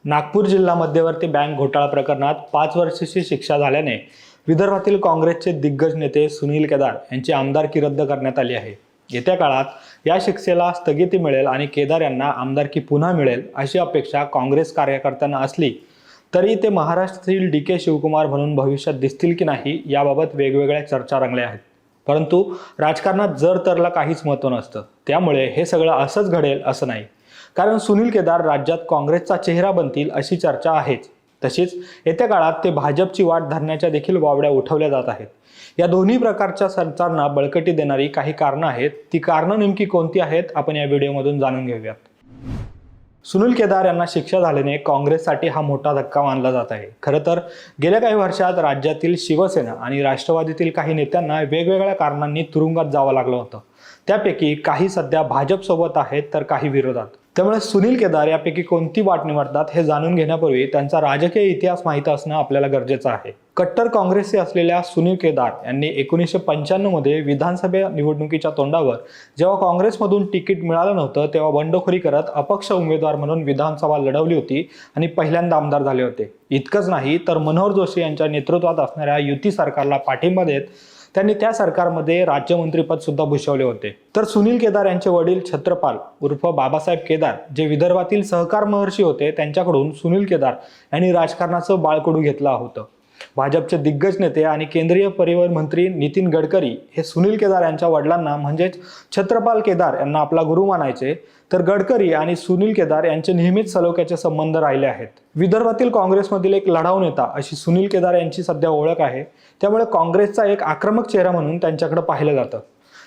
नागपूर जिल्हा मध्यवर्ती बँक घोटाळा प्रकरणात 5 वर्षाची शिक्षा झाल्याने विदर्भातील काँग्रेसचे दिग्गज नेते सुनील केदार यांची आमदारकी रद्द करण्यात आली आहे। येत्या काळात या शिक्षेला स्थगिती मिळेल आणि केदार यांना आमदारकी पुन्हा मिळेल अशी अपेक्षा काँग्रेस कार्यकर्त्यांना असली तरी ते महाराष्ट्रातील DK शिवकुमार म्हणून भविष्यात दिसतील की नाही याबाबत वेगवेगळ्या चर्चा रंगल्या आहेत। परंतु राजकारणात जर तरला काहीच महत्त्व नसतं, त्यामुळे हे सगळं असंच घडेल असं नाही। कारण सुनील केदार राज्यात काँग्रेसचा चेहरा बनतील अशी चर्चा आहेच। तशीच येत्या काळात ते भाजपची वाट धरण्याच्या देखील वावड्या उठवल्या जात आहेत। या दोन्ही प्रकारच्या सरकारना बळकटी देणारी काही कारणं आहेत। ती कारणं नेमकी कोणती आहेत आपण या व्हिडिओमधून जाणून घेऊयात। सुनील केदार यांना शिक्षा झाल्याने काँग्रेससाठी हा मोठा धक्का मानला जात आहे। खरं तर गेल्या काही वर्षात राज्यातील शिवसेना आणि राष्ट्रवादीतील काही नेत्यांना वेगवेगळ्या कारणांनी तुरुंगात जावं लागलं होतं। त्यापैकी काही सध्या भाजपसोबत आहेत तर काही विरोधात। त्यामुळे सुनील केदार यापैकी कोणती वाट निवडतात हे जाणून घेण्यापूर्वी त्यांचा राजकीय इतिहास माहिती असणं आपल्याला गरजेचं आहे। कट्टर काँग्रेसचे असलेल्या सुनील केदार यांनी 1995 मध्ये विधानसभा निवडणुकीच्या तोंडावर जेव्हा काँग्रेसमधून तिकीट मिळालं नव्हतं तेव्हा बंडखोरी करत अपक्ष उमेदवार म्हणून विधानसभा लढवली होती आणि पहिल्यांदा आमदार झाले होते। इतकंच नाही तर मनोहर जोशी यांच्या नेतृत्वात असणाऱ्या युती सरकारला पाठिंबा देत त्यांनी त्या सरकारमध्ये राज्यमंत्रीपद सुद्धा भूषवले होते। तर सुनील केदार यांचे वडील छत्रपाल उर्फ बाबासाहेब केदार जे विदर्भातील सहकार महर्षी होते त्यांच्याकडून सुनील केदार यांनी राजकारणाचं बाळकडू घेतलं होतं। भाजपचे दिग्गज नेते आणि केंद्रीय परिवहन मंत्री नितीन गडकरी हे सुनील केदार यांच्या वडिलांना म्हणजेच छत्रपाल केदार यांना आपला गुरु मानायचे, तर गडकरी आणि सुनील केदार यांचे नेहमीच सलोख्याचे संबंध राहिले आहेत। विदर्भातील काँग्रेसमधील एक लढाऊ नेता अशी सुनील केदार यांची सध्या ओळख आहे। त्यामुळे काँग्रेसचा एक आक्रमक चेहरा म्हणून त्यांच्याकडे पाहिलं जातं।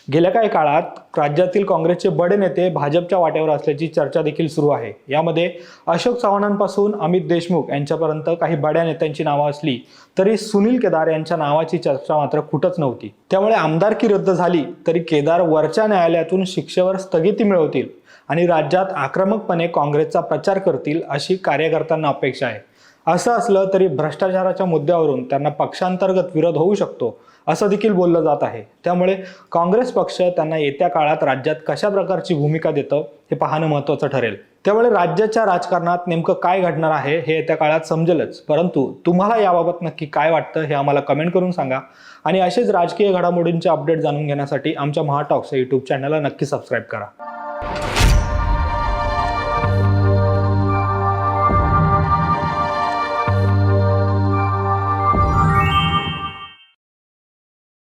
गेल्या काही काळात राज्यातील काँग्रेसचे बडे नेते भाजपच्या वाटेवर असल्याची चर्चा देखील सुरू आहे। यामध्ये अशोक चव्हाणांपासून अमित देशमुख यांच्यापर्यंत काही बड्या नेत्यांची नावं असली तरी सुनील केदार यांच्या नावाची चर्चा मात्र कुठंच नव्हती। त्यामुळे आमदारकी रद्द झाली तरी केदार वरच्या न्यायालयातून शिक्षेवर स्थगिती मिळवतील आणि राज्यात आक्रमकपणे काँग्रेसचा प्रचार करतील अशी कार्यकर्त्यांना अपेक्षा आहे। असं असलं तरी भ्रष्टाचाराच्या मुद्द्यावरून त्यांना पक्षांतर्गत विरोध होऊ शकतो असं देखील बोललं जात आहे। त्यामुळे काँग्रेस पक्ष त्यांना येत्या काळात राज्यात कशा प्रकारची भूमिका देतं हे पाहणं महत्त्वाचं ठरेल। त्यामुळे राज्याच्या राजकारणात नेमकं काय घडणार आहे हे येत्या काळात समजेलच। परंतु तुम्हाला याबाबत नक्की काय वाटतं हे आम्हाला कमेंट करून सांगा आणि असेच राजकीय घडामोडींचे अपडेट जाणून घेण्यासाठी आमच्या महाटॉक्स या YouTube चॅनलला नक्की सबस्क्राईब करा।